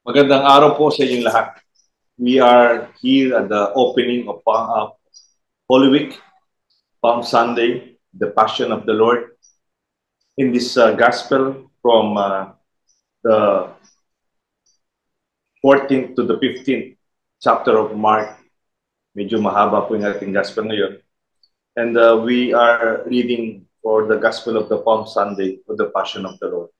Magandang araw po sa inyong lahat. We are here at the opening of Holy Week, Palm Sunday, the Passion of the Lord. In this Gospel from the 14th to the 15th chapter of Mark. Medyo mahaba po yung ating Gospel ngayon. And we are reading for the Gospel of the Palm Sunday, for the Passion of the Lord.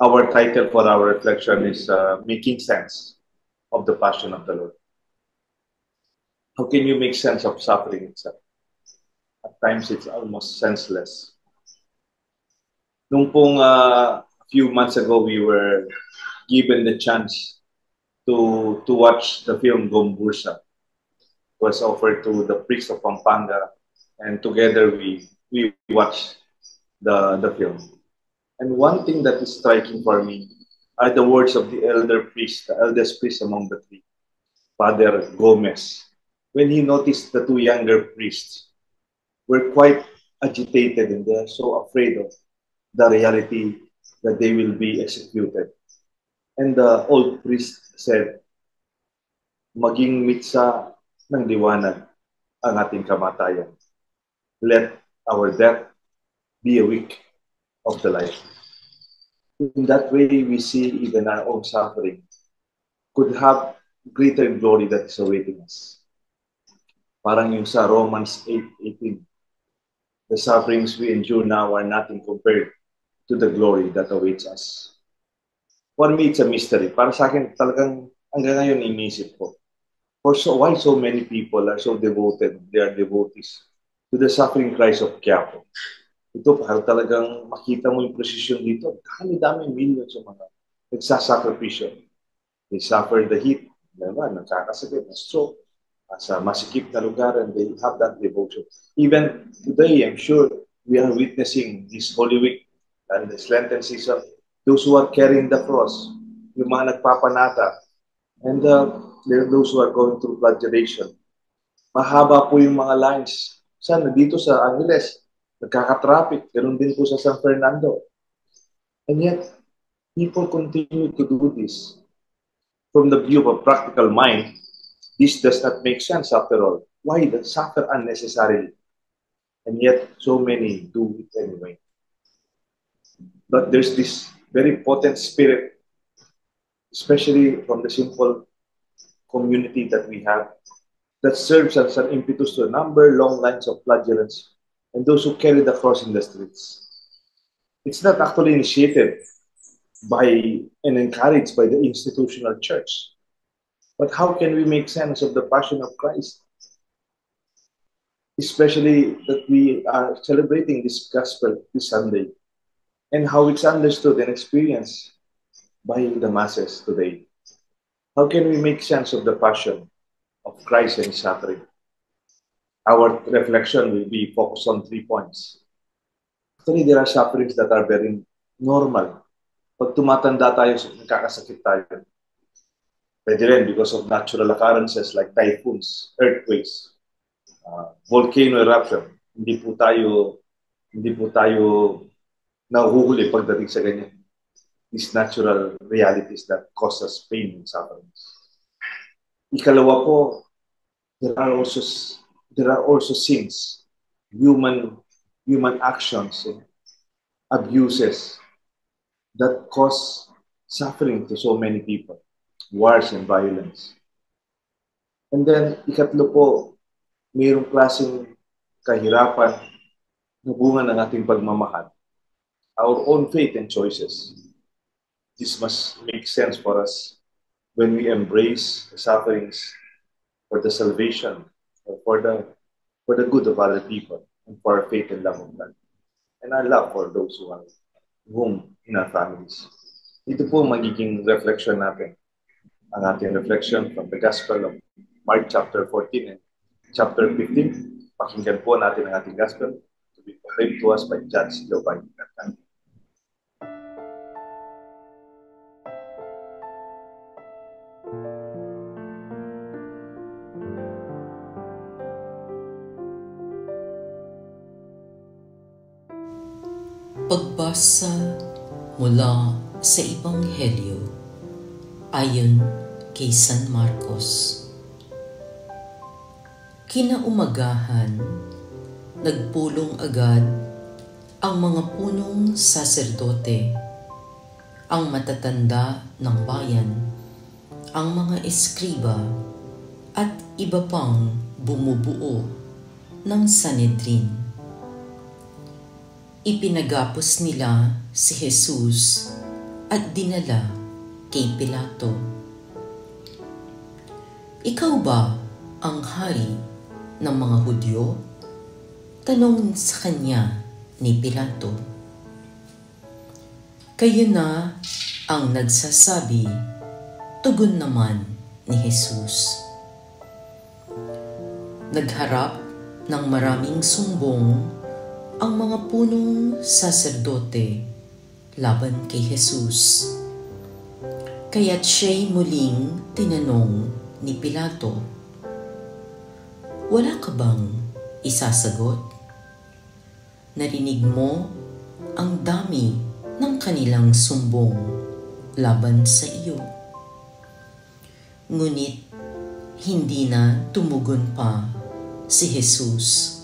Our title for our reflection is Making Sense of the Passion of the Lord. How can you make sense of suffering itself? At times, it's almost senseless. Nung pong a few months ago, we were given the chance to watch the film Gombursa. It was offered to the priest of Pampanga, and together we watched the film. And one thing that is striking for me are the words of the elder priest, the eldest priest among the three, Father Gomez. When he noticed the two younger priests were quite agitated and they're so afraid of the reality that they will be executed. And the old priest said, maging mitsa ng liwanag ang ating kamatayan. Let our death be a week of the life. In that way, we see even our own suffering could have greater glory that is awaiting us. Parang yung sa Romans 8:18, the sufferings we endure now are nothing compared to the glory that awaits us. For me, it's a mystery. Para sa akin, talagang hanggang ngayon iniisip ko. Why so many people are so devoted, they are devotees to the suffering Christ of Quiapo. Ito, para talagang makita mo yung precision dito. Dami-dami millions yung mga nagsasakripisyo. They suffer the heat, nagkakasakit, na stroke, sa masikip na lugar, and they have that devotion. Even today, I'm sure we are witnessing this Holy Week and this Lenten season, those who are carrying the cross, yung mga nagpapanata, and those who are going through flagellation. Mahaba po yung mga lines. Sana dito sa Angeles, nagkaka-traffic. Ganun din po sa San Fernando. And yet, people continue to do this. From the view of a practical mind, this does not make sense after all. Why suffer unnecessarily? And yet, so many do it anyway. But there's this very potent spirit, especially from the simple community that we have, that serves as an impetus to a number long lines of flagellants and those who carry the cross in the streets. It's not actually initiated by and encouraged by the institutional church. But how can we make sense of the passion of Christ? Especially that we are celebrating this gospel this Sunday and how it's understood and experienced by the masses today. How can we make sense of the passion of Christ and suffering? Our reflection will be focused on 3 points. Actually, there are sufferings that are very normal. Pag tumatanda tayo, nagkakasakit tayo. Pwede rin because of natural occurrences like typhoons, earthquakes, volcano eruption. Hindi po tayo nahuhuli pagdating sa ganyan. These natural realities that cause us pain and suffering. Ikalawa po, there are also sins, human actions, abuses that cause suffering to so many people, wars and violence. And then, ikatlo po, mayroong klaseng kahirapan na bunga ng ating pagmamahal, our own faith and choices. This must make sense for us when we embrace the sufferings for the salvation, or for the good of other people, and for our faith and love of God, and our love for those who are whom in our families. Ito po magiging reflection natin. Ang ating reflection from the Gospel of Mark chapter 14 and chapter 15. Pakinggan po natin ang ating Gospel to be proclaimed to us by Judge Giovanni Catani. Pagbasa mula sa Ebanghelyo Ayon kay San Marcos. Kinaumagahan, nagpulong agad ang mga punong saserdote, ang matatanda ng bayan, ang mga eskriba at iba pang bumubuo ng Sanhedrin. Ipinagapos nila si Jesus at dinala kay Pilato. "Ikaw ba ang hari ng mga Hudyo?" tanong sa kanya ni Pilato. "Kayo na ang nagsasabi," tugon naman ni Jesus. Nagharap ng maraming sumbong ang mga punong saserdote laban kay Jesus. Kaya't siya'y muling tinanong ni Pilato, "Wala ka bang isasagot? Narinig mo ang dami ng kanilang sumbong laban sa iyo." Ngunit hindi na tumugon pa si Jesus.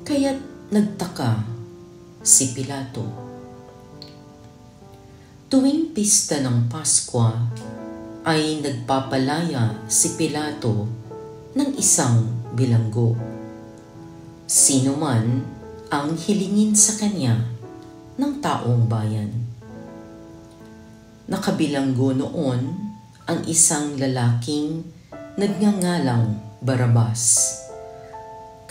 Kaya't nagtaka si Pilato. Tuwing pista ng Paskwa ay nagpapalaya si Pilato ng isang bilanggo. Sino man ang hilingin sa kanya ng taong bayan. Nakabilanggo noon ang isang lalaking nagngangalang Barrabas,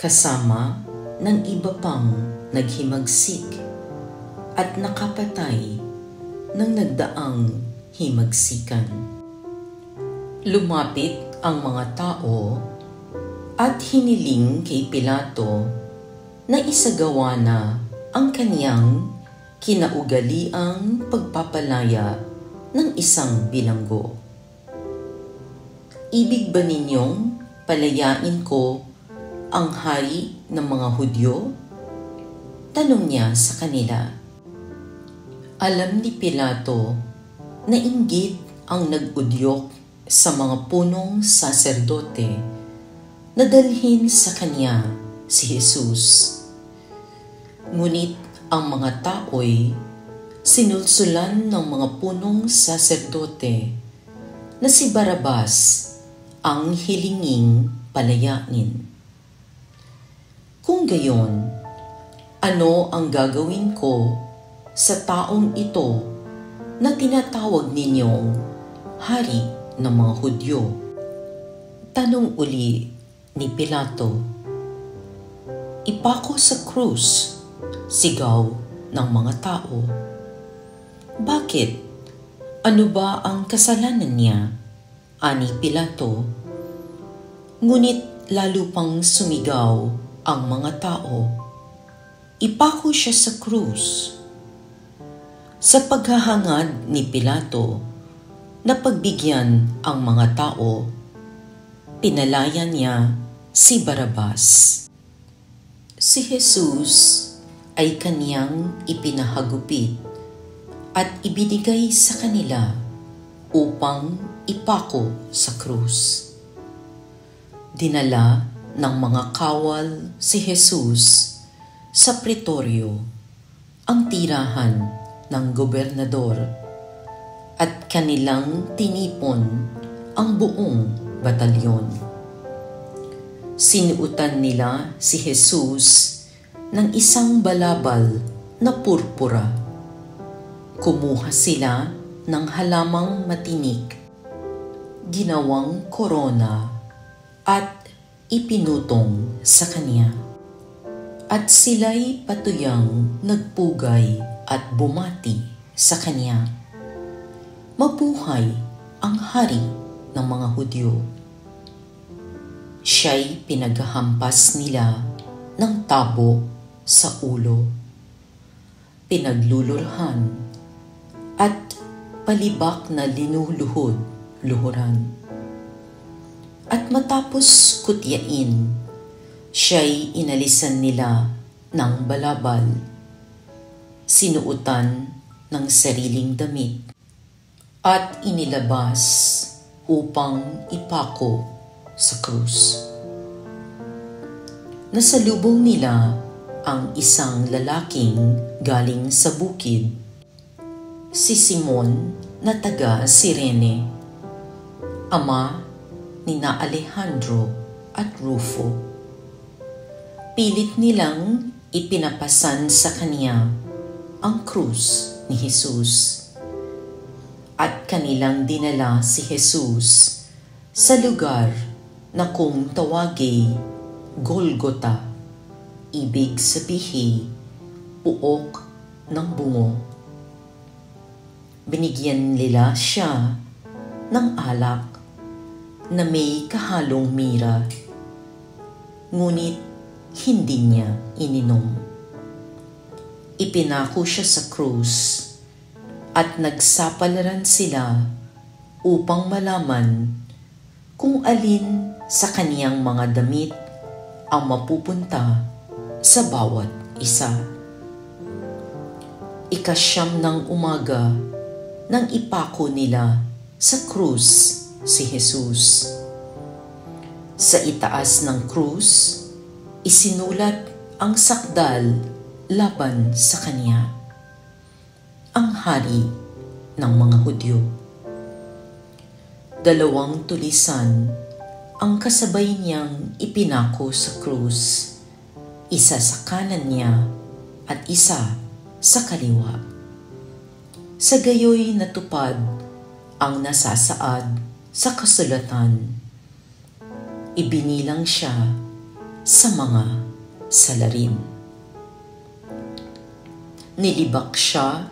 kasama ng iba pang naghimagsik at nakapatay ng nagdaang himagsikan. Lumapit ang mga tao at hiniling kay Pilato na isagawa na ang kaniyang kinaugaliang pagpapalaya ng isang bilanggo. "Ibig ba ninyong palayain ko ang hari ng mga Hudyo?" tanong niya sa kanila. Alam ni Pilato na inggit ang nag-udyok sa mga punong saserdote na dalhin sa kanya si Jesus. Ngunit ang mga tao'y sinulsulan ng mga punong saserdote na si Barrabas ang hilinging palayain. Kung gayon, ano ang gagawin ko sa taong ito na tinatawag ninyong hari ng mga Hudyo? Tanong uli ni Pilato. "Ipako sa krus," sigaw ng mga tao. "Bakit? Ano ba ang kasalanan niya?" ani Pilato. Ngunit lalo pang sumigaw ang mga tao. "Ipako siya sa krus." Sa paghahangad ni Pilato na pagbigyan ang mga tao, pinalaya niya si Barrabas. Si Jesus ay kaniyang ipinahagupit at ibinigay sa kanila upang ipako sa krus. Dinala ng mga kawal si Jesus sa pretoryo, ang tirahan ng gobernador, at kanilang tinipon ang buong batalyon. Sinuutan nila si Jesus ng isang balabal na purpura. Kumuha sila ng halamang matinik, ginawang korona, at ipinutong sa kanya. At sila'y patuyang nagpugay at bumati sa kanya, "Mabuhay ang hari ng mga Hudyo." Siya'y pinaghahampas nila ng tabo sa ulo, pinaglulurhan, at palibak na linuluhod-luhuran. At matapos kutyain, siya'y inalisan nila ng balabal, sinuutan ng sariling damit, at inilabas upang ipako sa krus. Nasalubong nila ang isang lalaking galing sa bukid, si Simon na taga Cirene, ama nina Alejandro at Rufo. Pilit nilang ipinapasan sa kanya ang krus ni Jesus at kanilang dinala si Jesus sa lugar na kung tawagay Golgota, ibig sabihin puok ng bungo. Binigyan nila siya ng alak na may kahalong mira, ngunit hindi niya ininom. Ipinako siya sa krus at nagsapalaran sila upang malaman kung alin sa kaniyang mga damit ang mapupunta sa bawat isa. Ikasyam ng umaga nang ipako nila sa krus si Jesus. Sa itaas ng krus, isinulat ang sakdal laban sa kanya, ang hari ng mga Hudyo. 2 tulisan ang kasabay niyang ipinako sa krus, isa sa kanan niya at isa sa kaliwa. Sa gayoy natupad ang nasasaad sa kasulatan. Ibinilang siya sa mga salarin. Nilibak siya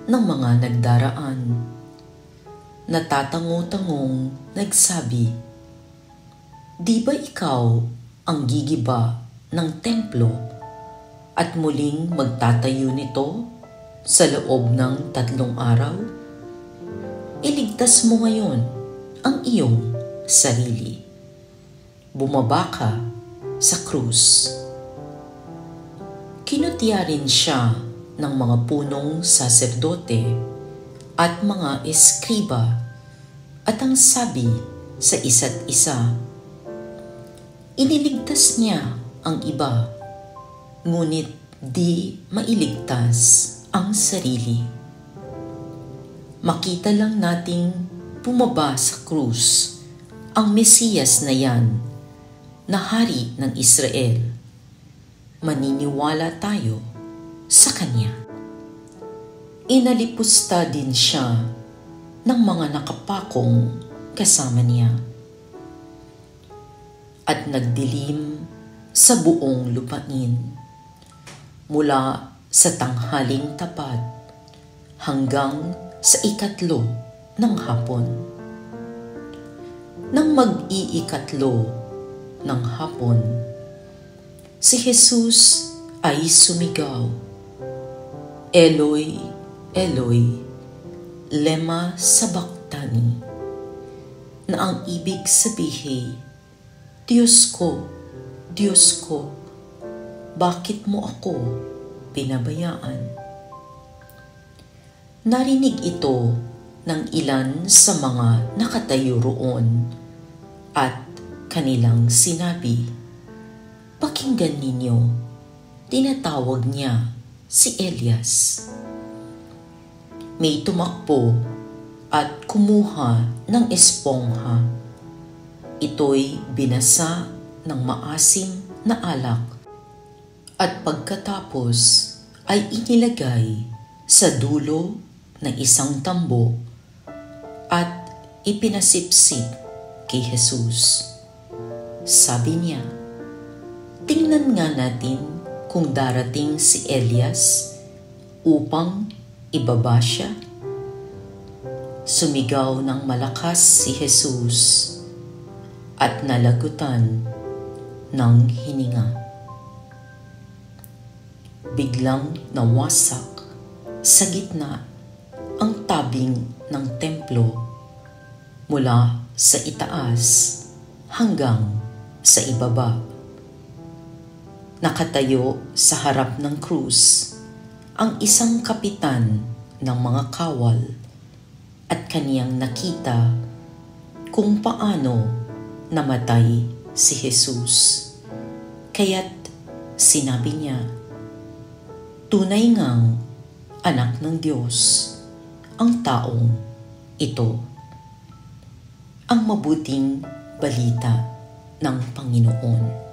ng mga nagdaraan. Natatango-tangong nagsabi, "Di ba ikaw ang gigiba ng templo at muling magtatayo nito sa loob ng 3 araw? Iligtas mo ngayon ang iyong sarili. Bumaba ka sa krus." Kinutya rin siya ng mga punong saserdote at mga eskriba at ang sabi sa isa't isa, "Iniligtas niya ang iba, ngunit di mailigtas ang sarili." Makita lang nating bumaba sa krus ang Mesiyas na yan, na hari ng Israel. Maniniwala tayo sa kanya. Inalipusta din siya ng mga nakapakong kasama niya at nagdilim sa buong lupain mula sa tanghaling tapat hanggang sa 3 ng hapon. Nang mag-iikatlo ng hapon, si Jesus ay sumigaw, "Eloi, Eloi, lema sabachthani," na ang ibig sabihin, Diyos ko, bakit mo ako pinabayaan?" Narinig ito ng ilan sa mga nakatayo roon at kanilang sinabi, "Pakinggan ninyo, tinatawag niya si Elias." May tumakbo at kumuha ng espongha. Ito'y binasa ng maasim na alak at pagkatapos ay inilagay sa dulo ng isang tambo at ipinasipsip kay Jesus. Sabi niya, "Tingnan nga natin kung darating si Elias upang ibaba siya." Sumigaw ng malakas si Jesus at nalagutan ng hininga. Biglang nawasak sa gitna ang tabing ng templo mula sa itaas hanggang sa ibaba. Nakatayo sa harap ng krus ang isang kapitan ng mga kawal at kaniyang nakita kung paano namatay si Jesus. Kaya't sinabi niya, tunay ngang anak ng Diyos ang taong ito. Ang mabuting balita ng Panginoon.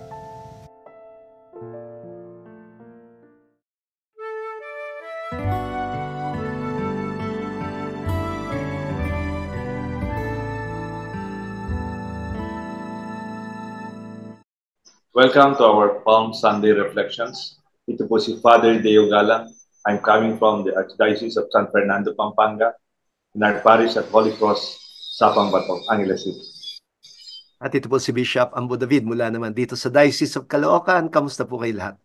Welcome to our Palm Sunday Reflections. Ito po si Father Deo Galang. I'm coming from the Archdiocese of San Fernando, Pampanga, in our parish at Holy Cross, Sapang Bato, Angeles City. At ito po si Bishop Ambo David mula naman dito sa Diocese of Caloocan. Kamusta po kayo lahat?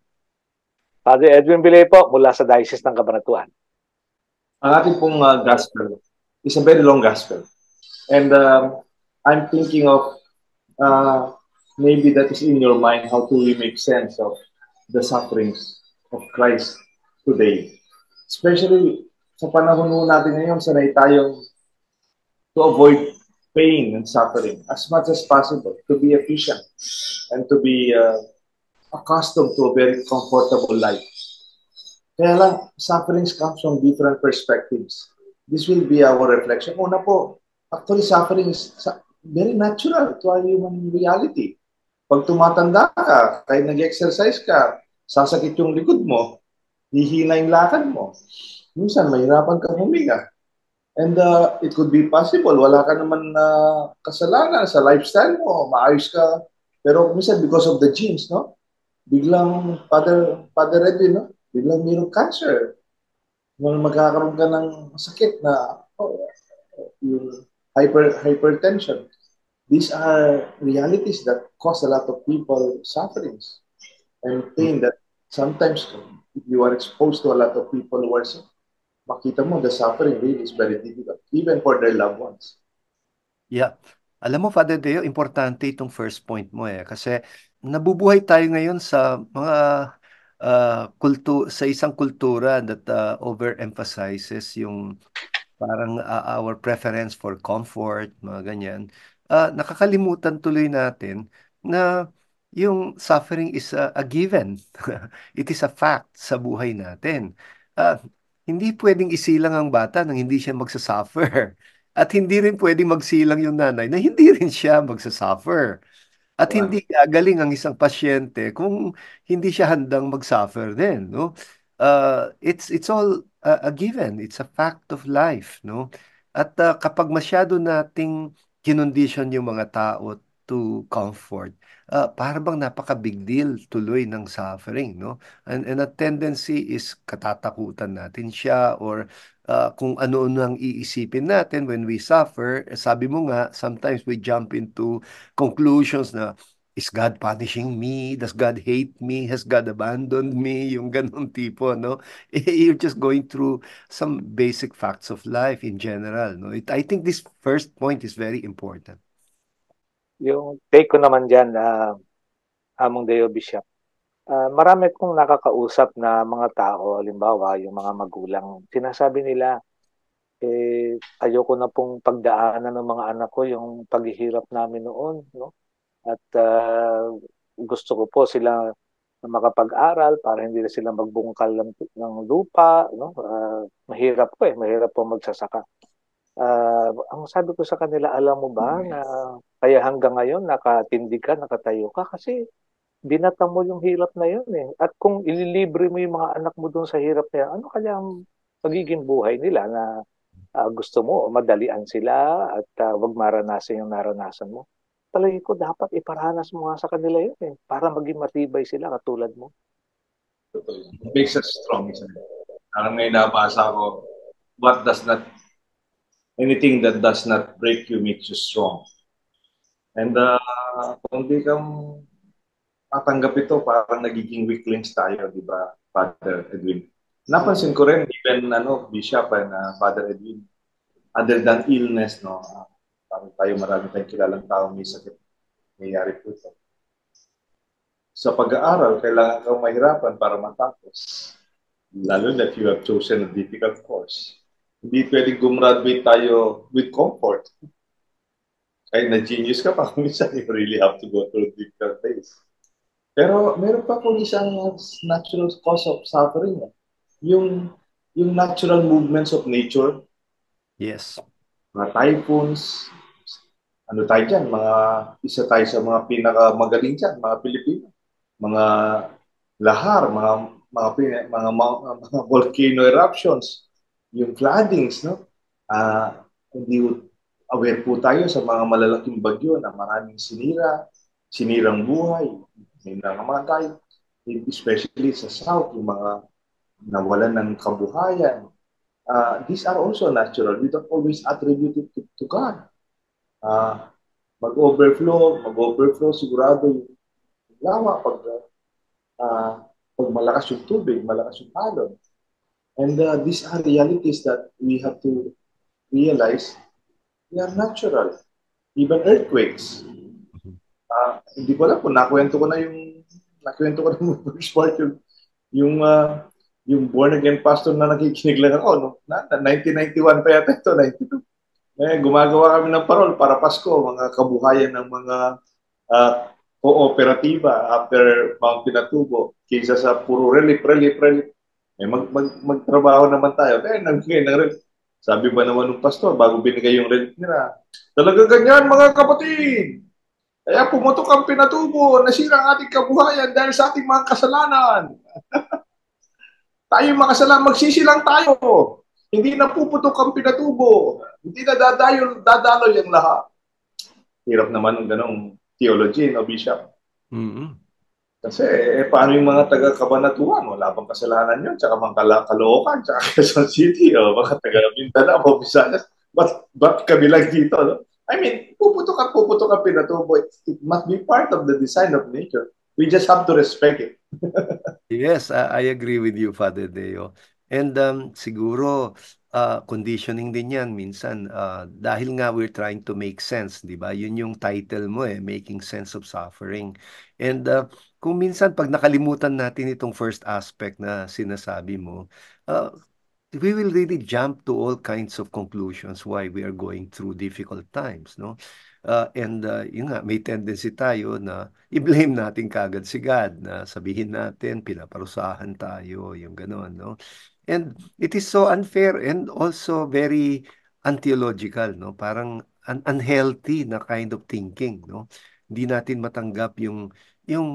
Father Edwin Bilay po mula sa Diocese ng Cabanatuan. Ang ating pong gospel is a very long gospel. And I'm thinking of maybe that is in your mind, how do we make sense of the sufferings of Christ today? Especially sa panahon natin ngayon, sanay tayong to avoid pain and suffering as much as possible, to be efficient and to be accustomed to a very comfortable life. Kaya lang, sufferings comes from different perspectives. This will be our reflection. Una po, actually suffering is very natural to our human reality. Pag tumatanda ka, kahit nag-exercise ka, sasakit yung likod mo, hihina yung lakad mo. Minsan, mahirapan kang huminga. And it could be possible, wala ka naman kasalanan sa lifestyle mo, maayos ka. Pero minsan, because of the genes, no? Biglang, Father Edwin, no? Biglang mayroong cancer. Magkakaroon ka ng sakit na yung hypertension. These are realities that cause a lot of people sufferings and pain that sometimes if you are exposed to a lot of people who are sick, makita mo the suffering really is very difficult, even for their loved ones. Yeah. Alam mo, Father Deo, importante itong first point mo kasi nabubuhay tayo ngayon sa mga sa isang kultura that overemphasizes yung parang our preference for comfort, mga ganyan. Nakakalimutan tuloy natin na yung suffering is a given. It is a fact sa buhay natin. Hindi pwedeng isilang ang bata nang hindi siya magsasuffer. At hindi rin pwedeng magsilang yung nanay na hindi rin siya magsasuffer. At hindi gagaling ang isang pasyente kung hindi siya handang mag-suffer din, no? It's all a given. It's a fact of life, no? At kapag masyado nating kinondisyon yung mga tao to comfort, para bang napaka-big deal tuloy ng suffering, no? And a tendency is katatakutan natin siya or kung ano-ano ang iisipin natin when we suffer. Sabi mo nga, sometimes we jump into conclusions na, is God punishing me? Does God hate me? Has God abandoned me? Yung ganun tipo, no? You're just going through some basic facts of life in general, no? I think this first point is very important. Yung take ko naman dyan, Among Deo Bishop, marami kong nakakausap na mga tao, halimbawa yung mga magulang, sinasabi nila, ayoko na pong pagdaanan ng mga anak ko yung paghihirap namin noon, no? At gusto ko po sila na makapag-aral para hindi na sila magbungkal ng lupa, no? Mahirap po magsasaka. Ang sabi ko sa kanila, alam mo ba na kaya hanggang ngayon nakatindi ka, nakatayo ka kasi binata mo yung hirap na yun eh. At kung ililibre mo yung mga anak mo doon sa hirap na yan, ano kaya ang magiging buhay nila na gusto mo, madalian sila at wag maranasan yung naranasan mo. Palagi ko dapat iparanas mo nga sa kanila yun eh, para maging matibay sila katulad mo. It makes us strong, isn't it? Parang may nabasa ko, anything that does not break you makes you strong. And kung di kang matanggap ito, parang nagiging weaklings tayo, di ba, Father Edwin? Napansin ko rin, even Bishop and Father Edwin, other than illness, no, marami tayong kilalang taong may sakit, nangyayari po ito. Sa pag-aaral, kailangan kang mahirapan para matapos. Lalo na if you have chosen a difficult course. Hindi pwedeng gumraduate tayo with comfort. Kahit na-genius ka pa, minsan you really have to go through difficult days. Pero meron pa kung isang natural cause of suffering. Yung, yung natural movements of nature, Yes. mga typhoons, ano tayo dyan, isa tayo sa mga pinakamagaling dyan, mga Pilipino. Mga lahar, mga volcano eruptions, yung floodings, no? Hindi aware po tayo sa mga malalaking bagyo na maraming sinirang buhay, may nangamatay, especially sa South, yung mga nawalan ng kabuhayan. These are also natural. We don't always attribute it to God. Uh, mag-overflow sigurado yung lawa uh, pag malakas yung tubig, malakas yung alon. And these are realities that we have to realize they are natural. Even earthquakes. Hindi ko alam kung nakwento ko na yung first part yung born again pastor na nakikinig lang ako, no? 1991 pa yata ito, 92. Gumagawa kami ng parol para Pasko, mga kabuhayan ng mga uh, kooperatiba after Mount Pinatubo, kaysa sa puro relief. Magtrabaho naman tayo. Nagbigay ng relief. Sabi ba naman ng pastor, bago binigay yung relief nila, talaga ganyan mga kapatid. Kaya pumutok ang Pinatubo, nasira ang ating kabuhayan dahil sa ating mga kasalanan. Tayo makasalanan, magsisilang tayo. Hindi na puputok ang Pinatubo. Hindi na dadaloy ang lahat. Hirap naman ng ganong theology, no, Bishop? Mm-hmm. Kasi, paano yung mga taga-Cabanatuan? Wala bang kasalanan yun? Tsaka mga Caloocan, tsaka Quezon City, o mga taga-Mindanao, o Visayas. Ba't kami lang dito, no? I mean, puputok ang Pinatubo. It must be part of the design of nature. We just have to respect it. Yes, I agree with you, Father Deo. And siguro, conditioning din yan minsan. Dahil nga we're trying to make sense, di ba? Yun yung title mo Making Sense of Suffering. And kung minsan, pag nakalimutan natin itong first aspect na sinasabi mo, we will really jump to all kinds of conclusions why we are going through difficult times, no? And yun nga, may tendency tayo na i-blame natin kagad si God, na sabihin natin pinaparusahan tayo, yung gano'n, no? And it is so unfair and also very untheological, no? Parang unhealthy na kind of thinking, no? Hindi natin matanggap yung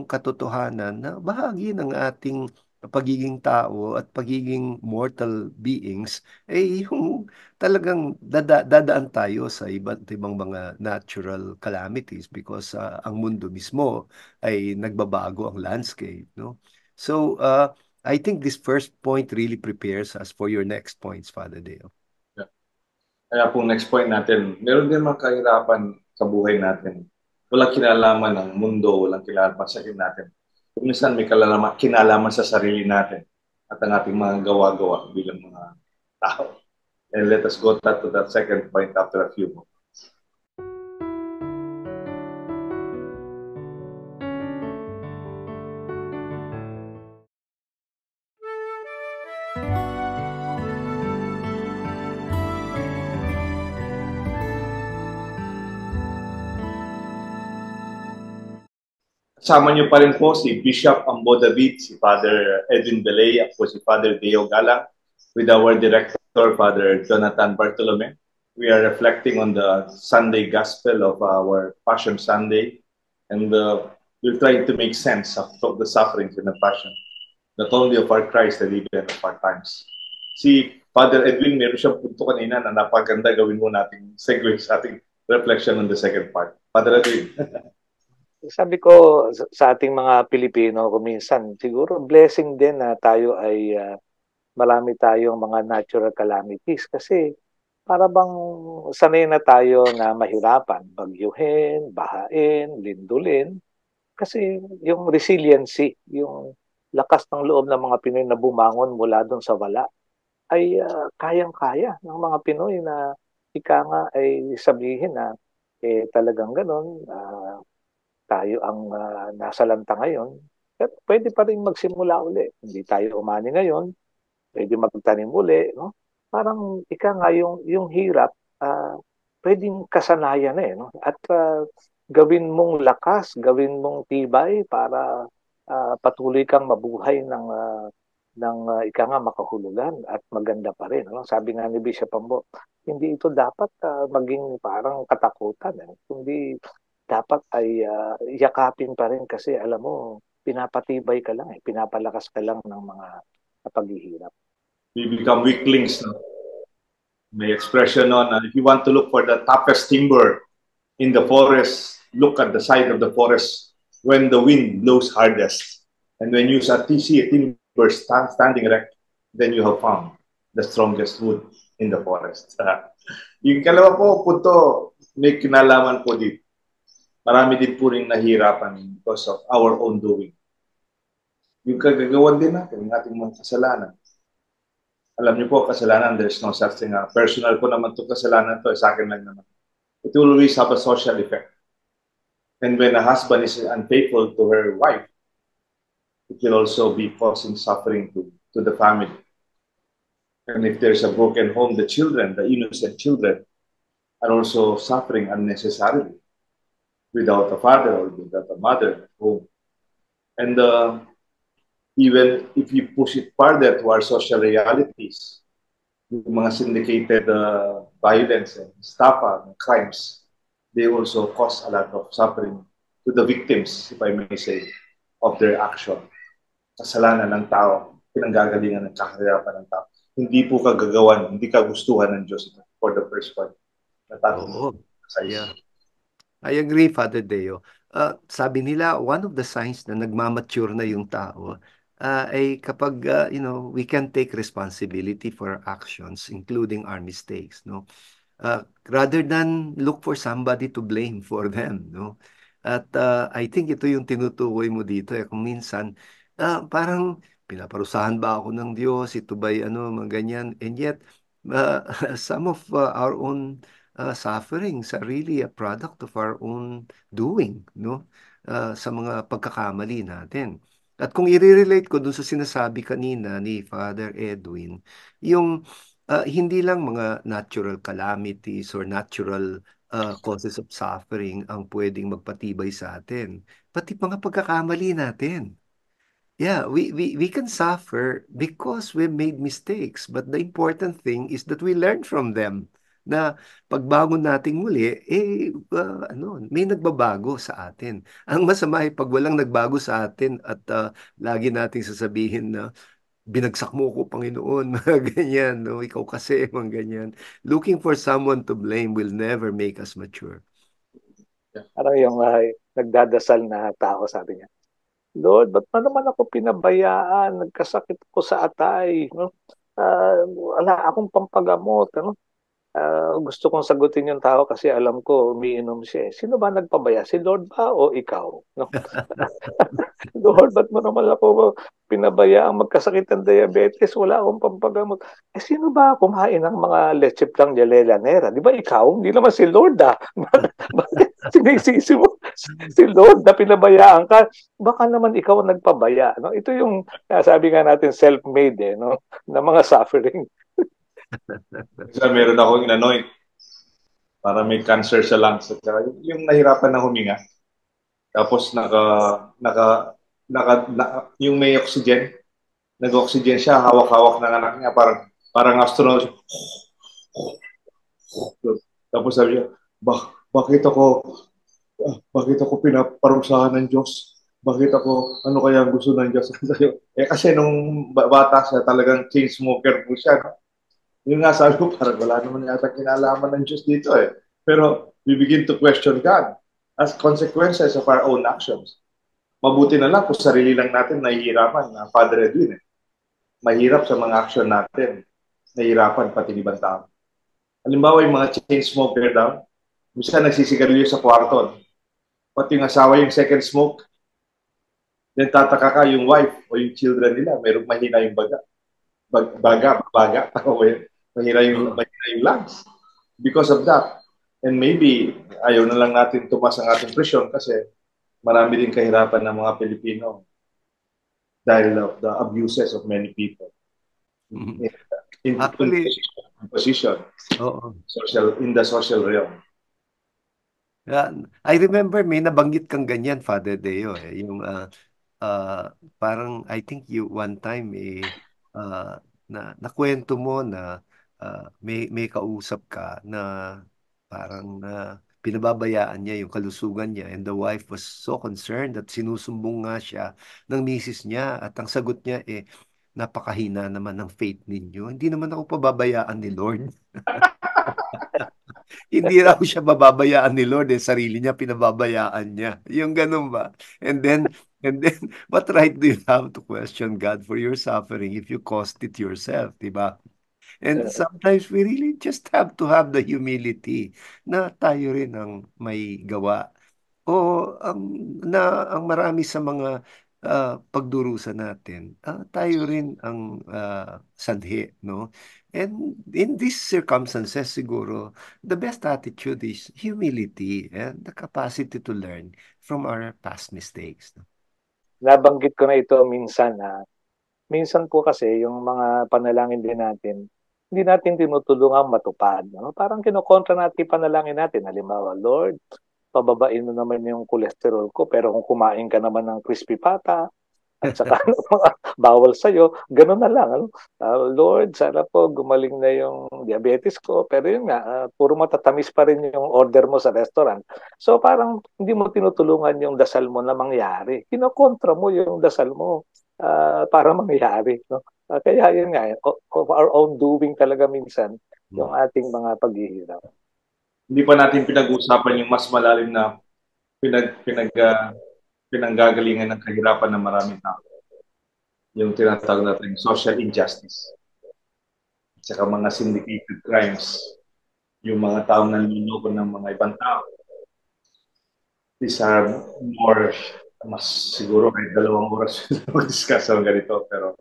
katotohanan na bahagi ng ating pagiging tao at pagiging mortal beings, yung talagang dadaan tayo sa iba't ibang mga natural calamities because ang mundo mismo ay nagbabago ang landscape, no? So, I think this first point really prepares us for your next points, Father Deo. Yeah. Kaya pong next point natin, meron din mga kahirapan sa buhay natin. Walang kinalaman ng mundo, walang kinalaman sa akin natin. Kung minsan may kinalaman sa sarili natin at ang ating mga gawa-gawa bilang mga tao. And let us go to that second point after a few moments. Kasama niyo pa rin po si Bishop Ambo David, si Father Edwin Belay, at po si Father Deo Galang, with our director, Father Jonathan Bartolome. We are reflecting on the Sunday Gospel of our Passion Sunday, and we're trying to make sense of the sufferings and the passion, not only of our Christ, but even of our times. Si Father Edwin, meron siyang punto kanina na napaganda, gawin mo nating segue sa ating reflection on the second part. Father Edwin. Sabi ko sa ating mga Pilipino, kuminsan siguro blessing din na tayo ay marami tayong mga natural calamities kasi para bang sanay na tayo na mahirapan, bagyuhin, bahain, lindulin. Kasi yung resiliency, yung lakas ng loob ng mga Pinoy na bumangon mula doon sa wala ay kayang-kaya ng mga Pinoy na ika nga ay sabihin na talagang ganon, tayo ang nasa lanta ngayon, at pwede pa rin magsimula uli. Hindi tayo umani ngayon, pwede magtanim uli, no? parang ika nga yung hirap, pwedeng kasanayan eh, no? At gawin mong lakas, gawin mong tibay para patuloy kang mabuhay ng ika nga makahulugan at maganda pa rin. No? Sabi nga ni Bishop Ambo, hindi ito dapat maging parang katakutan. Kundi dapat ay yakapin pa rin kasi alam mo, pinapatibay ka lang, pinapalakas ka lang ng mga paghihirap. We become weaklings. No? May expression on, if you want to look for the toughest timber in the forest, look at the side of the forest when the wind blows hardest. And when you see a timber standing erect, then you have found the strongest wood in the forest. Yung kalawa po, punto, may kinalaman po dito. Marami din po rin nahirapan because of our own doing. Yung kagagawan din natin, yung ating mga kasalanan. Alam niyo po, kasalanan, there's no such thing. Personal po naman itong kasalanan to, sa akin lang naman. It will always have a social effect. And when a husband is unfaithful to her wife, it will also be causing suffering to the family. And if there's a broken home, the children, the innocent children, are also suffering unnecessarily without a father or without a mother at home. And even if you push it further to our social realities, yung mga syndicated violence and estafa, crimes, they also cause a lot of suffering to the victims, if I may say, of their action. Kasalanan ng tao, pinanggagalingan ng kahirapan ng tao. Hindi po kagagawan, hindi kagustuhan ng Diyos for the first one. Oo. Yeah. I agree, Father Deo. Sabi nila, one of the signs na nagmamature na yung tao ay kapag, we can take responsibility for our actions, including our mistakes, no? Rather than look for somebody to blame for them, no? At I think ito yung tinutukoy mo dito, kung minsan, parang pinaparusahan ba ako ng Diyos, ito ba'y mga ganyan, and yet, some of our own sufferings are really a product of our own doing, no? Sa mga pagkakamali natin. At kung i-relate ko dun sa sinasabi kanina ni Father Edwin, yung hindi lang mga natural calamities or natural causes of suffering ang pwedeng magpatibay sa atin, pati mga pagkakamali natin. Yeah, we can suffer because we made mistakes, but the important thing is that we learn from them. Na pagbago nating muli, may nagbabago sa atin. Ang masama ay pag walang nagbago sa atin at lagi nating sasabihin na binagsak mo ko, Panginoon, mga ganyan, no? Ikaw kasi, mga ganyan. Looking for someone to blame will never make us mature. Parang yung nagdadasal na tao, sabi niya, Lord, ba't na naman ako pinabayaan? Nagkasakit ko sa atay. No? Wala akong pampagamot. Ano? Gusto kong sagutin yung tao kasi alam ko umiinom siya. Sino ba nagpabaya? Si Lord ba o ikaw? No? Lord, ba't mo naman ako pinabayaan magkasakit ng diabetes? Wala akong pampagamot. Sino ba kumain ng mga leche plan de lelanera? Di ba ikaw? Hindi naman si Lord Bakit sinisisi mo si Lord na pinabayaan ka? Baka naman ikaw ang nagpabaya. No? Ito yung sabi nga natin self-made no? Na mga suffering. Isa meron akong inanoint para may cancer sa lungs. Yung nahirapan na huminga. Tapos yung may oxygen, nag-oxygen siya, hawak-hawak ng anak niya, parang astronaut. Tapos sabi niya, bakit ako pinaparusahan ng Diyos? Bakit ako, ano kaya gusto ng Diyos? Kasi nung bata siya, talagang chain smoker po siya. No? Yung nga sabi ko, parang wala naman yata kinalaman ng Diyos dito Pero we begin to question God as consequences of our own actions. Mabuti na lang kung sarili lang natin nahihirapan na Father Edwin. Mahirap sa mga action natin. Nahihirapan pati ni ibang tao. Halimbawa yung mga chain smoker daw, minsan nagsisigarilyo sa kwarto. Pati yung asawa yung second smoke. Then tataka ka yung wife o yung children nila, mayroong mahina yung baga. Mahina yung lungs. Because of that. And maybe ayaw na lang natin tumas ang ating presyon kasi marami din kahirapan ng mga Pilipino dahil of the abuses of many people. Actually, position in the social realm. I remember may nabanggit kang ganyan, Father Deo, yung parang I think you one time nakwento mo na may kausap ka na parang pinababayaan niya yung kalusugan niya, and the wife was so concerned at sinusumbong nga siya ng misis niya, at ang sagot niya napakahina naman ng faith ninyo. Hindi naman ako pababayaan ni Lord. Hindi raw siya bababayaan ni Lord, sarili niya pinababayaan niya. Yung ganun ba? And then, what right do you have to question God for your suffering if you caused it yourself, diba? And sometimes we really just have to have the humility na tayo rin ang may gawa. O ang marami sa mga pagdurusa natin, tayo rin ang sanhi, no? And in these circumstances, siguro, the best attitude is humility and the capacity to learn from our past mistakes. No? Nabanggit ko na ito minsan minsan po kasi yung mga panalangin din natin, hindi natin tinutulungan matupad. No? Parang kinokontra natin panalangin natin. Halimbawa, Lord, pababain mo naman yung cholesterol ko, pero kung kumain ka naman ng crispy pata, at saka bawal sa'yo, gano'n na lang. Ano? Lord, sana po gumaling na yung diabetes ko, pero yun nga, puro matatamis pa rin yung order mo sa restaurant. So parang hindi mo tinutulungan yung dasal mo na mangyari. Kinokontra mo yung dasal mo para mangyari. No? Kaya yun nga, of our own doing talaga minsan, yung ating mga paghihirap. Hindi pa natin pinag-uusapan yung mas malalim na pinanggagalingan ng kahirapan ng maraming tao. Yung tinatawag natin social injustice. At saka mga syndicated crimes. Yung mga taong nanluloko ng mga ibang tao. These are mas siguro kahit 2 oras mag-discuss ang ganito, pero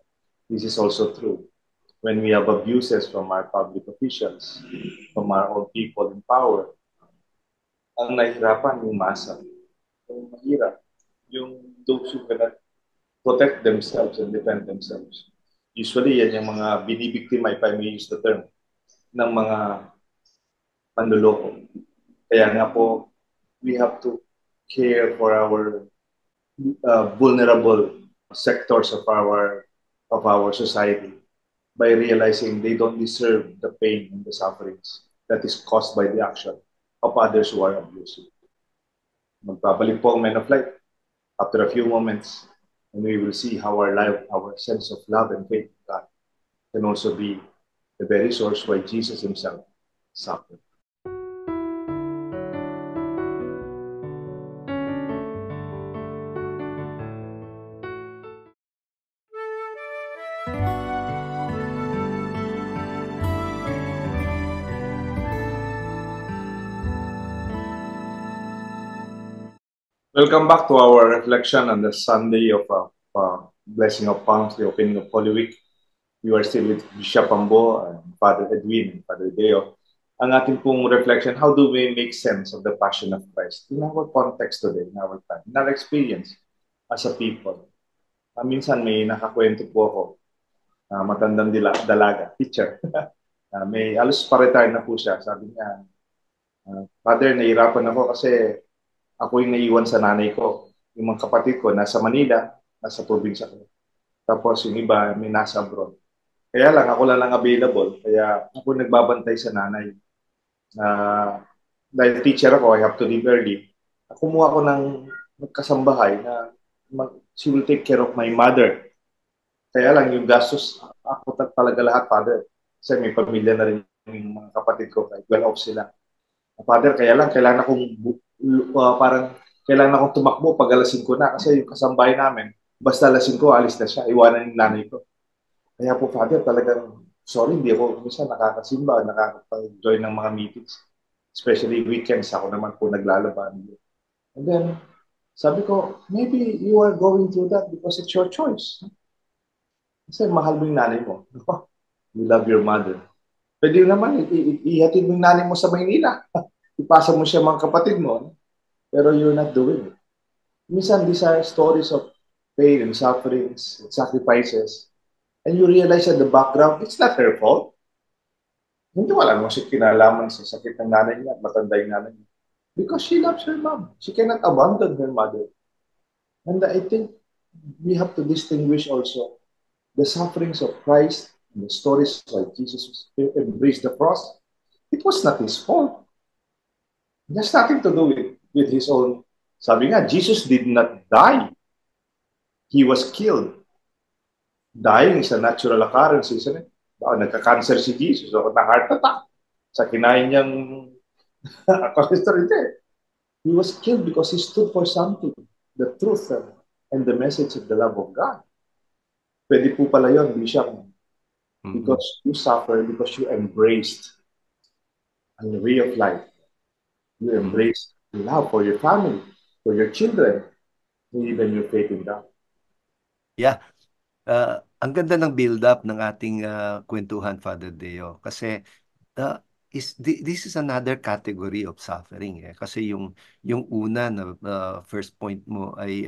this is also true. When we have abuses from our public officials, from our own people in power, ang nahihirapan yung masa. Yung mahirap. Yung those who cannot protect themselves and defend themselves. Usually, yan yung mga binibiktima, if I may use the term, ng mga panluloko. Kaya nga po, we have to care for our vulnerable sectors of our society by realizing they don't deserve the pain and the sufferings that is caused by the action of others who are abusive. Magbabalik po ang Men of Light after a few moments, and we will see how our sense of love and faith in God can also be the very source why Jesus himself suffered. Welcome back to our reflection on the Sunday of Blessing of Palms, the opening of Holy Week. We are still with Bishop Ambo and Father Edwin and Father Deo. Ang ating pong reflection, how do we make sense of the Passion of Christ in our context today, in our time, in our experience as a people? Minsan may nakakwento po ako, matandang dalaga, teacher. May alos pa-retire na po siya. Sabi niya, Father, nahihirapan ako kasi ako yung naiwan sa nanay ko. Yung mga kapatid ko nasa Manila, nasa probinsya ko. Tapos yung iba may nasa abroad. Kaya lang, ako lang available. Kaya ako nagbabantay sa nanay. Dahil teacher ako, I have to leave early. Kumuha ko ng kasambahay na she will take care of my mother. Kaya lang, yung gastos, ako talaga lahat, Father. Kasi may pamilya na rin yung mga kapatid ko, kahit well off sila. Father, kaya lang, kailangan akong tumakbo pag alasing ko na kasi yung kasambahay namin, basta alasing ko, alis na siya, iwanan yung nanay ko. Kaya po, Father, talagang, sorry, hindi ako minsan nakakasimba, nakaka-join ng mga meetings. Especially weekends, ako naman po naglalaban. And then, sabi ko, maybe you are going through that because it's your choice. Kasi mahal mo yung nanay mo. You love your mother. Pwede naman, ihatid mo yung nanay mo sa Maynila. Ipasa mo siya mga kapatid mo. Pero you're not doing it. Minsan, these are stories of pain and sufferings and sacrifices. And you realize that the background, it's not her fault. Hindi wala mo siya kinalaman sa sakit ng nanay niya at matanda yung nanay niya. Because she loves her mom. She cannot abandon her mother. And I think we have to distinguish also the sufferings of Christ and the stories why Jesus embraced the cross. It was not his fault. It has nothing to do with his own. Sabi nga, Jesus did not die. He was killed. Dying is a natural occurrence, isn't it? Nagka-cancer si Jesus o na-heart attack sa kinain niyang cholesterol. He was killed because he stood for something, the truth and the message of the love of God. Pwede po pala yun, Bishop. Because you suffer, because you embraced a way of life. You embraced love for your family, for your children, and even your faith in God. Yeah. Ang ganda ng build-up ng ating kwentuhan, Father Deo. Kasi this is another category of suffering. Kasi yung una na first point mo ay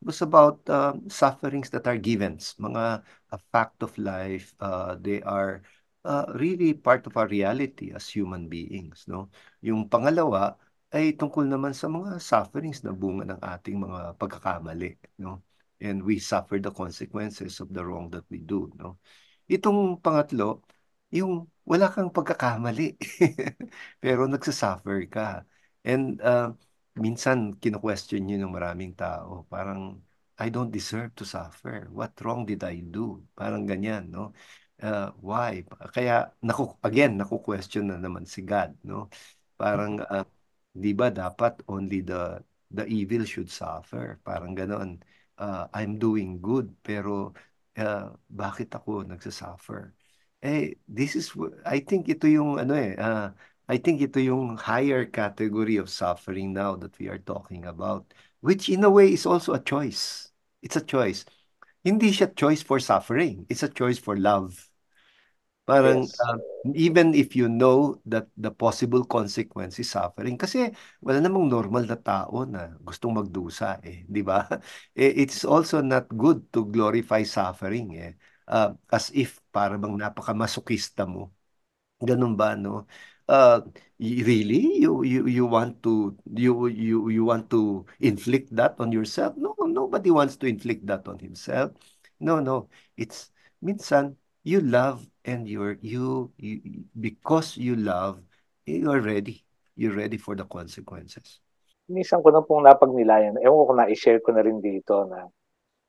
was about sufferings that are givens. Mga a fact of life. They are really part of our reality as human beings. No? Yung pangalawa ay tungkol naman sa mga sufferings na bunga ng ating mga pagkakamali. No? And we suffer the consequences of the wrong that we do, no? Itong pangatlo, yung wala kang pagkakamali, pero nagsasuffer ka. And minsan, kino-question yun ng maraming tao. Parang, I don't deserve to suffer. What wrong did I do? Parang ganyan, no? Why? Kaya, again, naku-question na naman si God, no? Parang, di ba dapat only the evil should suffer? Parang ganon. I'm doing good pero bakit ako nagsasuffer? I think ito yung I think ito yung higher category of suffering now that we are talking about, which in a way is also a choice. It's a choice. Hindi siya choice for suffering. It's a choice for love. Parang Yes. even if you know that the possible consequence is suffering, kasi wala namang normal na tao na gustong magdusa di ba? It's also not good to glorify suffering as if para bang napaka-masokista mo. Ganun ba, no? Uh, really? You want to you want to inflict that on yourself? No, nobody wants to inflict that on himself. No. It's minsan you love and because you love, you're ready. You're ready for the consequences. Minsan ko na pong napagnilayan, ewan ko na i-share ko na rin dito na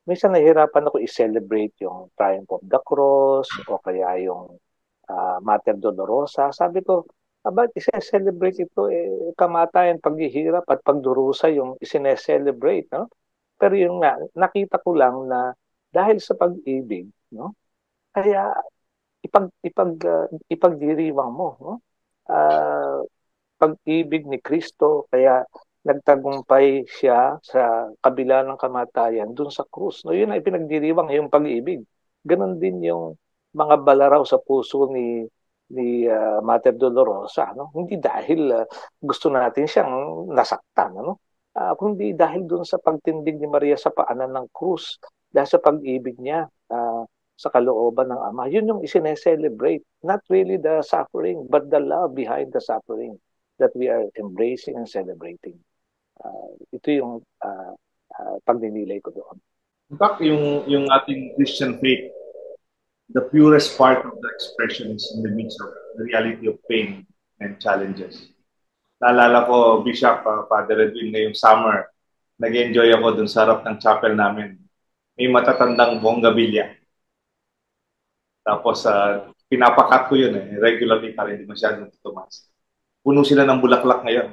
minsan nahihirapan ako i-celebrate yung triumph of the cross o kaya yung Mater Dolorosa. Sabi ko, bakit i-celebrate ito? Kamatayan, paghihirap at pagdurusa yung isine-celebrate. No? Pero yung nga, nakita ko lang na dahil sa pag-ibig, no? Kaya ipagdiriwang mo. No? Uh, Pag-ibig ni Kristo, kaya nagtagumpay siya sa kabila ng kamatayan dun sa krus. No, yun ay pinagdiriwang yung pag-ibig. Ganon din yung mga balaraw sa puso ni Mater Dolorosa, no? Hindi dahil gusto natin siyang nasaktan, ano? Kundi dahil dun sa pagtindig ni Maria sa paanan ng krus, dahil sa pag-ibig niya sa kalooban ng Ama. Yun yung isine-celebrate. Not really the suffering, but the love behind the suffering that we are embracing and celebrating. Ito yung pagninilay ko doon. In fact, yung ating Christian faith, the purest part of the expression is in the midst of the reality of pain and challenges. Naalala ko, Bishop, Father Edwin, ngayong summer, nag-enjoy ako dun sa harap ng chapel namin. May matatandang bonggabilya. Tapos, pinapakat ko yun regularly para hindi masyadong tumas. Puno sila ng bulaklak ngayon.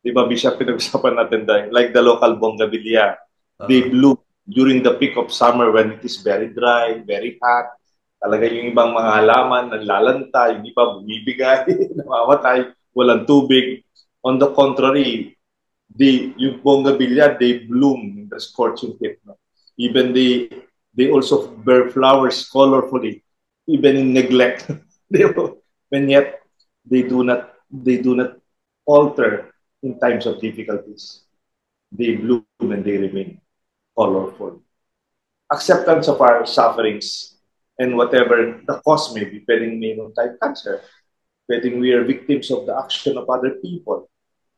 Di ba, Bishop, pinag-usapan natin dahil, like the local bonggabilya, they bloom during the peak of summer when it is very dry, very hot. Talaga yung ibang mga halaman naglalanta, yung iba bumibigay, namamatay, walang tubig. On the contrary, yung bonggabilya, they bloom in the scorching heat. No? Even they also bear flowers colorfully, even in neglect. And yet, they do not alter in times of difficulties. They bloom and they remain colorful. Acceptance of our sufferings and whatever the cause may be. Pwedeng mayroon tayong cancer. Pwedeng we are victims of the action of other people.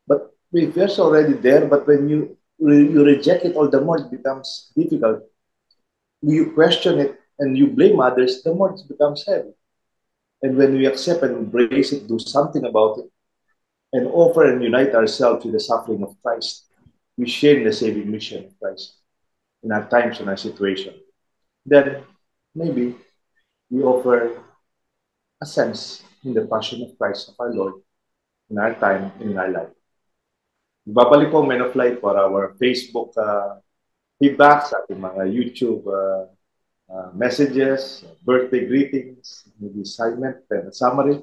But if it's already there, but when you reject it, all the more it becomes difficult. You question it and you blame others, the more it becomes heavy. And when we accept and embrace it, do something about it, and offer and unite ourselves with the suffering of Christ, we share in the saving mission of Christ in our times and our situation. Then maybe we offer a sense in the passion of Christ of our Lord in our time, in our life. Babalik po Men of Light for our Facebook feedback, sa ating mga YouTube messages, birthday greetings, maybe assignment, and summary,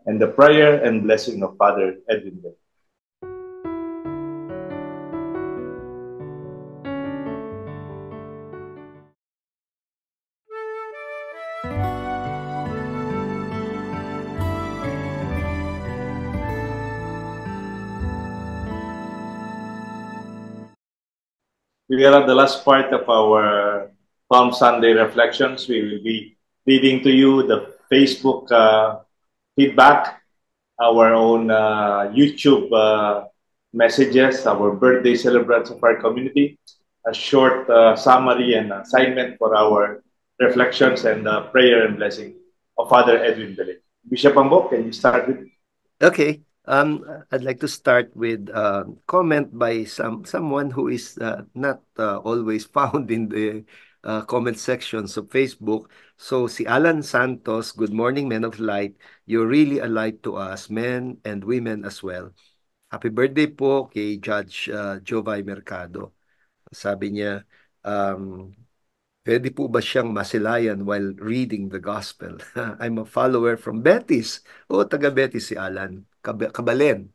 and the prayer and blessing of Father Edwin Bell. We are at the last part of our Palm Sunday reflections. We will be reading to you the Facebook feedback, our own YouTube messages, our birthday celebrants of our community, a short summary and assignment for our reflections and prayer and blessing of Father Edwin Belen. Bishop Ambo, can you start with? Okay. I'd like to start with a comment by someone who is not always found in the comment sections of Facebook. So si Alan Santos, good morning, Men of Light. You're really a light to us, men and women as well. Happy birthday po kay Judge Jovay Mercado. Sabi niya, pwede po ba siyang masilayan while reading the gospel? I'm a follower from Betis. Taga Betis si Alan. Kabalen.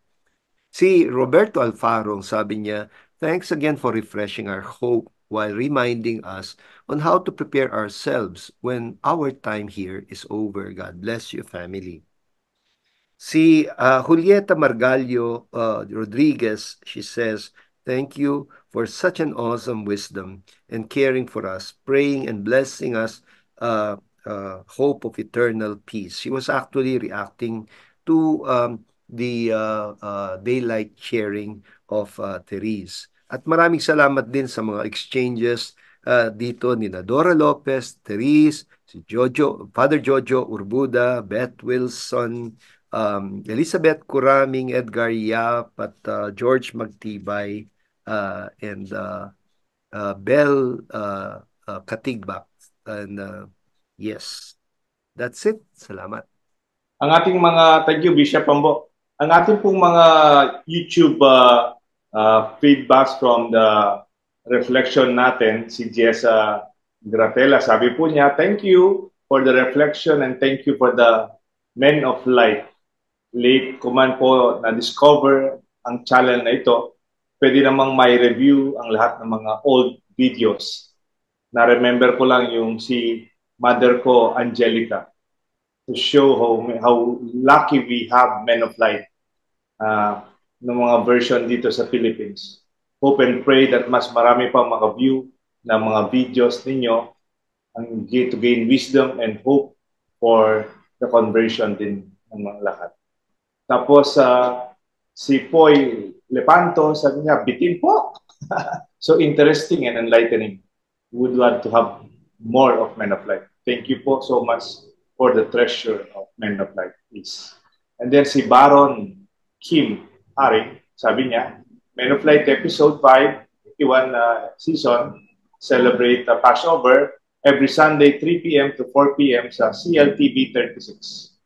Si Roberto Alfaro, sabi niya, thanks again for refreshing our hope while reminding us on how to prepare ourselves when our time here is over. God bless you, family. Si Julieta Margallo Rodriguez, she says, thank you for such an awesome wisdom and caring for us, praying and blessing us hope of eternal peace. She was actually reacting to the daylight sharing of Therese. At maraming salamat din sa mga exchanges dito ni Dora Lopez, Therese, si Father Jojo Urbuda, Beth Wilson, Elizabeth Kuraming, Edgar Yap, at George Magtibay, and Bell Katigbak. And yes, that's it. Salamat. Ang ating thank you, Bishop Ambo. Ang ating pong mga YouTube feedbacks from the reflection natin, si Jessa Gratela, sabi po niya, thank you for the reflection and thank you for the Men of Light. Late ko man po na-discover ang channel na ito. Pwede namang may review ang lahat ng mga old videos. Na-remember ko lang yung si mother ko, Angelica, to show how lucky we have Men of Light ng mga version dito sa Philippines. Hope and pray that mas marami pang maka-view ng mga videos ninyo and to gain wisdom and hope for the conversion din ng mga lahat. Tapos si Poy Lepanto, sabi niya, bitin po. So interesting and enlightening. Would want to have more of Men of Light. Thank you po so much for the treasure of Men of Light, please. And then si Baron Kim Haring, sabi niya, Men of Light Episode 5, 51 season, celebrate Passover every Sunday 3 p.m. to 4 p.m. sa CLTV 36.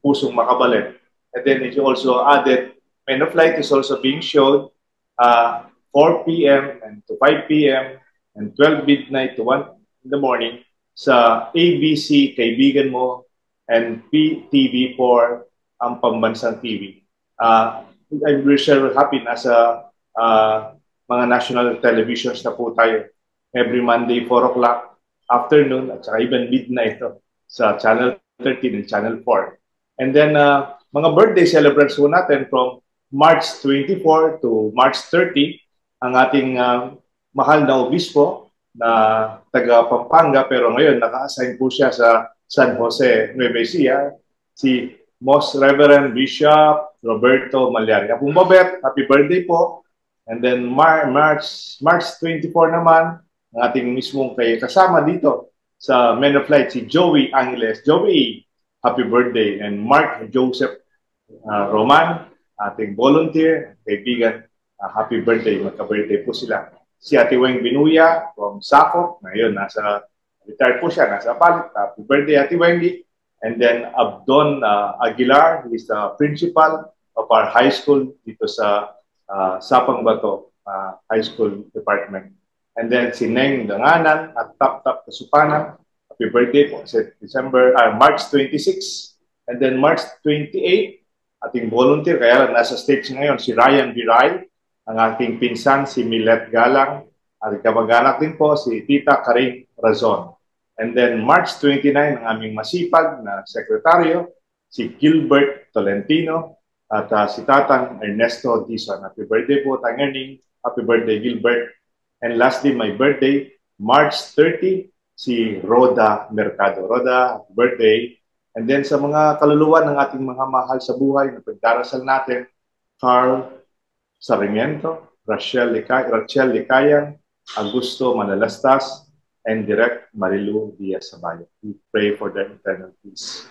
Pusong Makabalit. And then it also added, Men of Light is also being shown 4 p.m. and to 5 p.m. and 12 midnight to 1 in the morning sa ABC, Kaibigan Mo, and PTV4, ang pambansang TV. I'm really happy na sa mga national televisions na po tayo. Every Monday, 4 o'clock afternoon, at saka even midnight sa Channel 13 and Channel 4. And then, mga birthday celebrants po natin from March 24 to March 30, ang ating mahal na obispo, na taga Pampanga, pero ngayon naka-assign po siya sa San Jose, Nueva Ecija, si Most Reverend Bishop Roberto Malyaria. Bumabet, happy birthday po. And then March 24 naman, ang ating mismong kasama dito sa Men of Light, si Joey Angeles. Joey, happy birthday. And Mark Joseph Roman, ating volunteer, kaibigan, happy birthday. Magka-birthday po sila. Si Ate Weng Binuya from Sakop, ngayon nasa retired po siya, nasa palit. Happy birthday, Ate Wendy. And then Abdon Aguilar, he is the principal of our high school dito sa Sapang Bato High School Department. And then si Neng Danganan at Tap Kasupanan, happy birthday po sa March 26. And then March 28, ating volunteer, kaya nasa stage ngayon, si Ryan Biray, ang aking pinsan, si Milet Galang, at kamag-anak din po, si Tita Karing Razon. And then March 29, ang aming masipag na sekretaryo, si Gilbert Tolentino, at si Tatang Ernesto Dizon. Happy birthday po, Tang Erning. Happy birthday, Gilbert. And lastly, my birthday, March 30, si Roda Mercado. Roda, happy birthday. And then sa mga kaluluwa ng ating mga mahal sa buhay na pagdarasal natin, Carl Sarmiento, Rachel Licayan, Augusto Manalastas, and Direct Marilu Diaz-Sabayo. We pray for their eternal peace.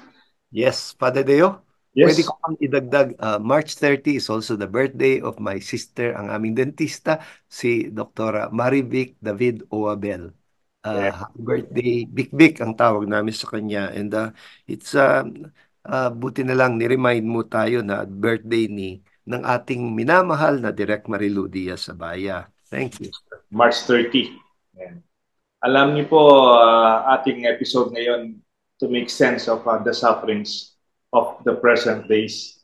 Yes, Father Deo. Yes. Pwede ko pang idagdag, March 30 is also the birthday of my sister, ang aming dentista, si Dr. Marivic David Oabel. Happy birthday, Bik ang tawag namin sa kanya. And it's buti na lang ni-remind mo tayo na birthday ng ating minamahal na Direct Marilu Diaz-Sabaya. Thank you. March 30. Yan. Alam niyo po, ating episode ngayon to make sense of the sufferings of the present days.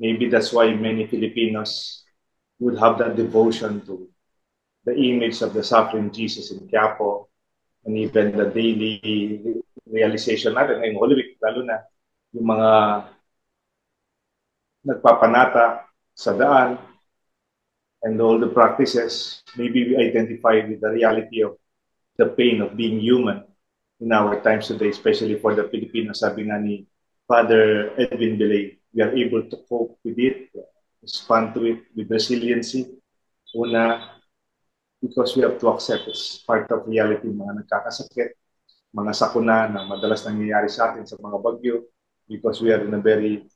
Maybe that's why many Filipinos would have that devotion to the image of the suffering Jesus in Quiapo, and even the daily realization natin ngayong Holy Week, lalo na yung mga nagpapanata sa daan and all the practices. Maybe we identify with the reality of the pain of being human in our times today, especially for the Filipinos. Sabi nga ni Father Edwin Belay, we are able to cope with it, respond to it with resiliency. Una, because we have to accept it's part of reality, mga nagkakasakit, mga sakuna na madalas nangyayari sa atin sa mga bagyo, because we are in a very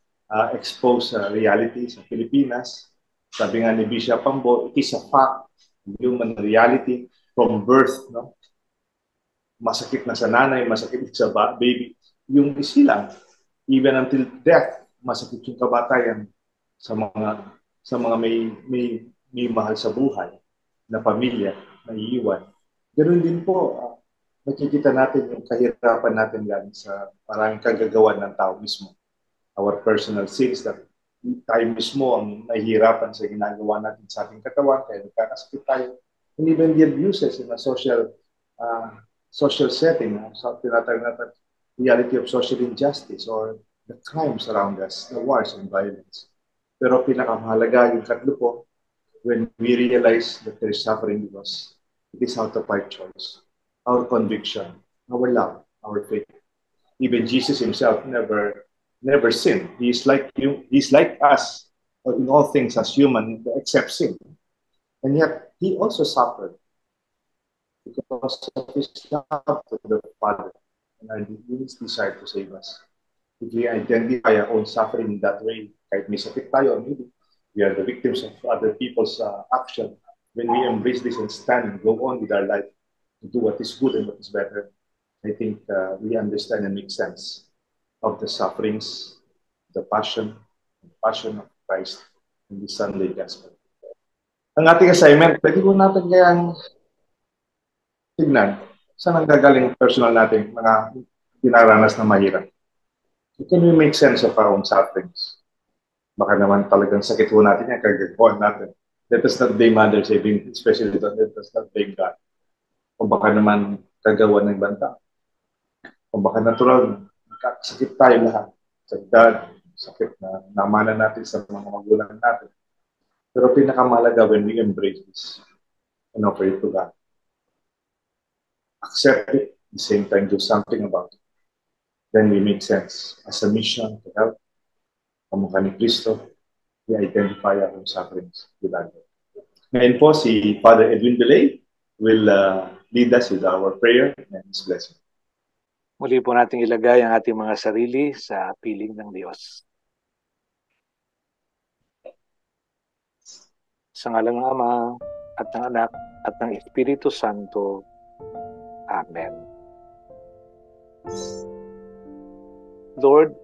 exposed reality sa Pilipinas. Sabi nga ni Bishop Pambo, it is a fact, human reality from birth, no? Masakit na sa nanay, masakit sa baby, yung isilang, even until death, masakit yung kabatayan sa mga may mahal sa buhay na pamilya, na iiwan. Ganun din po, nakikita natin yung kahirapan natin galing sa maraming kagagawan ng tao mismo. Our personal sins that tayo mismo ang nahihirapan sa ginagawa natin sa ating katawan, kaya nagkakasakit tayo. And even the abuses in a social setting, so tinatawag natin reality of social injustice or the crimes around us, the wars and violence. Pero pinakamahalaga yung katlo po, when we realize that there is suffering because it is out of our choice, our conviction, our love, our faith. Even Jesus himself never sinned. He is like you. He's like us in all things as human, except sin. And yet he also suffered because of his love to the Father and his desire to save us. If we identify our own suffering in that way, kahit may sakit tayo, maybe we are the victims of other people's action. When we embrace this and stand and go on with our life to do what is good and what is better, I think we understand and make sense of the sufferings, the passion of Christ in the Sunday Gospel. Ang ating assignment, pwede po natin kayang tignan saan ang gagaling personal natin mga dinaranas na mahirap. Can we make sense of our own sufferings? Baka naman talagang sakit po natin yan, kagagawa natin. Let us not blame others, especially let us not blame God. O baka naman kagawa ng banta. O baka natural, sakit tayo lahat. Sa edad, sakit na namana natin sa mga magulang natin. Pero pinakamahalaga when we embrace this and offer it to God. accept it, at the same time do something about it. Then we make sense. As a mission to help, kamukha ni Cristo, we identify our own sufferings with others. Ngayon po, si Father Edwin Belay will lead us with our prayer and His blessing. Muli po nating ilagay ang ating mga sarili sa piling ng Diyos. Sa ngalan ng Ama, at ng Anak, at ng Espiritu Santo. Amen. Lord,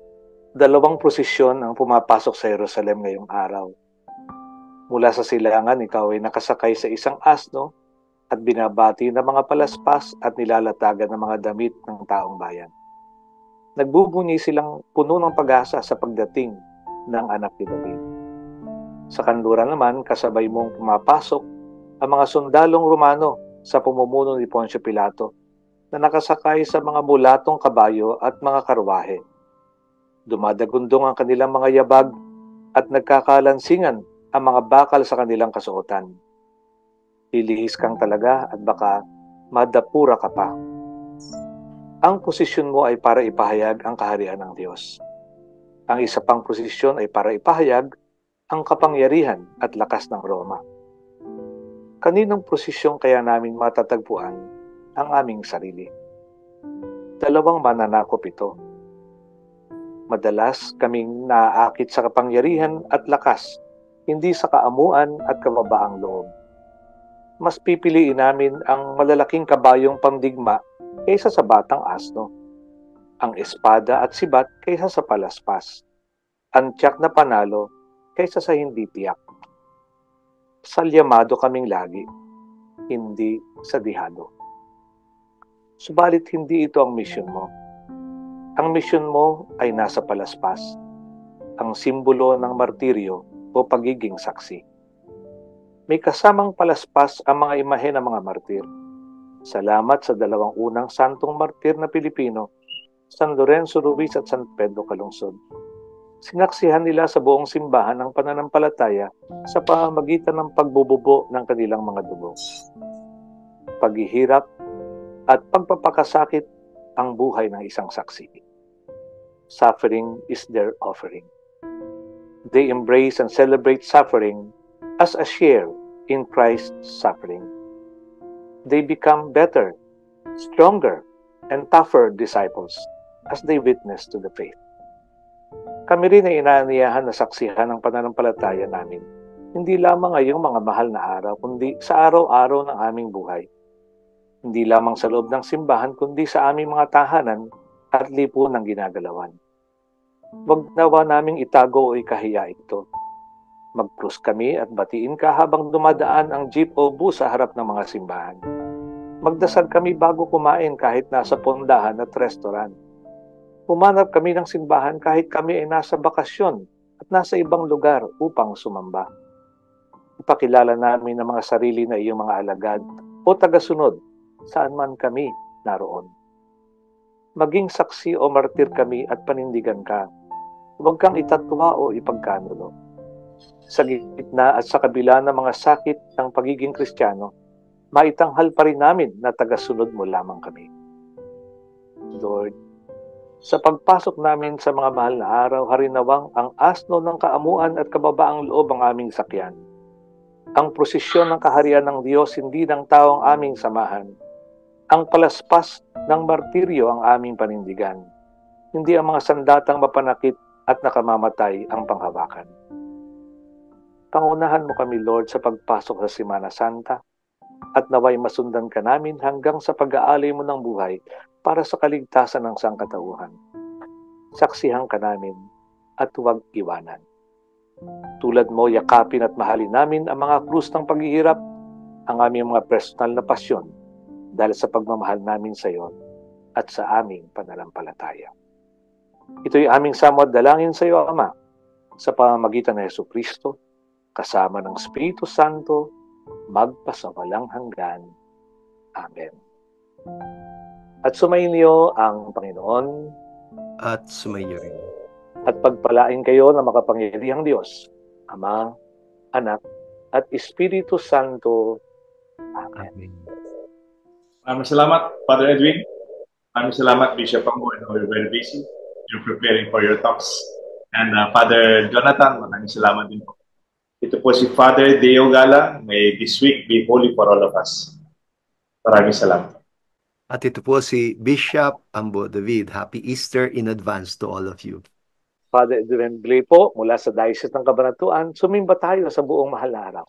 2 prosesyon ang pumapasok sa Jerusalem ngayong araw. Mula sa silangan, ikaw ay nakasakay sa isang asno at binabati ng mga palaspas at nilalatagan ng mga damit ng taong bayan. Nagbubunyi silang puno ng pag-asa sa pagdating ng anak ni David. Sa kanluran naman, kasabay mong pumapasok ang mga sundalong Romano sa pamumuno ni Poncio Pilato na nakasakay sa mga bulatong kabayo at mga karwahe. Dumadagundong ang kanilang mga yabag at nagkakalansingan ang mga bakal sa kanilang kasuotan. Lilihis kang talaga at baka madapura ka pa. Ang posisyon mo ay para ipahayag ang kaharian ng Diyos. Ang isa pang posisyon ay para ipahayag ang kapangyarihan at lakas ng Roma. Kaninong posisyon kaya namin matatagpuan ang aming sarili? 2 mananakop ito. Madalas kaming naaakit sa kapangyarihan at lakas, hindi sa kaamuan at kababaang loob. Mas pipiliin namin ang malalaking kabayong pandigma kaysa sa batang asno, ang espada at sibat kaysa sa palaspas, ang tiyak na panalo kaysa sa hindi tiyak. Salyamado kaming lagi, hindi sadihado. Subalit hindi ito ang misyon mo. Ang misyon mo ay nasa palaspas, ang simbolo ng martiryo o pagiging saksi. May kasamang palaspas ang mga imahe ng mga martir. Salamat sa 2 unang santong martir na Pilipino, San Lorenzo Ruiz at San Pedro Calungsod. Sinaksihan nila sa buong simbahan ang pananampalataya sa pamamagitan ng pagbububo ng kanilang mga dugo. Paghihirap at pagpapakasakit ang buhay ng isang saksi. Suffering is their offering. They embrace and celebrate suffering as a share in Christ's suffering. They become better, stronger, and tougher disciples as they witness to the faith. Kami rin ay inaaniyahan na saksihan ng pananampalataya namin, hindi lamang ngayong mga mahal na araw, kundi sa araw-araw ng aming buhay. Hindi lamang sa loob ng simbahan, kundi sa aming mga tahanan at lipunan ng ginagalawan. Wag nawa naming itago o ikahiya ito. Mag-cross kami at batiin ka habang dumadaan ang jeep o bus sa harap ng mga simbahan. Magdasal kami bago kumain kahit nasa pondahan at restaurant. Humanap kami ng simbahan kahit kami ay nasa bakasyon at nasa ibang lugar upang sumamba. Ipakilala namin ang mga sarili na iyong mga alagad o tagasunod saan man kami naroon. Maging saksi o martir kami at panindigan ka. Huwag kang itatwa o ipagkanulo. Sa gitna at sa kabila ng mga sakit ng pagiging Kristiyano, maitanghal pa rin namin na tagasunod mo lamang kami. Lord, sa pagpasok namin sa mga mahal na araw, harinawang ang asno ng kaamuan at kababaang loob ang aming sakyan. Ang prosesyon ng kaharian ng Diyos, hindi ng taong aming samahan. Ang palaspas ng martiryo ang aming panindigan. Hindi ang mga sandatang mapanakit at nakamamatay ang panghawakan. Pangunahan mo kami, Lord, sa pagpasok sa Semana Santa at naway masundan ka namin hanggang sa pag-aalay mo ng buhay para sa kaligtasan ng sangkatauhan. Saksihan ka namin at huwag iwanan. Tulad mo, yakapin at mahalin namin ang mga krus ng paghihirap, ang aming mga personal na pasyon dahil sa pagmamahal namin sa iyo at sa aming pananampalataya. Ito'y aming samod dalangin sa iyo, Ama, sa pamamagitan ng Jesucristo, kasama ng Espiritu Santo, magpasawalang hanggan. Amen. At sumainyo ang Panginoon, At sumayo rin. at pagpalain kayo ng makapangyarihang Diyos, Ama, Anak, at Espiritu Santo. Amen. Amen. Maraming salamat, Father Edwin. Maraming salamat, Bishop Ambo. I know you're very busy. You're preparing for your talks. And Father Jonathan, maraming salamat din po. Ito po si Father Deo Gala. May this week be holy for all of us. Maraming salamat. At ito po si Bishop Ambo David. Happy Easter in advance to all of you. Father Edwin Blay po, mula sa Diocese ng Cabanatuan, sumimba tayo sa buong mahal na araw.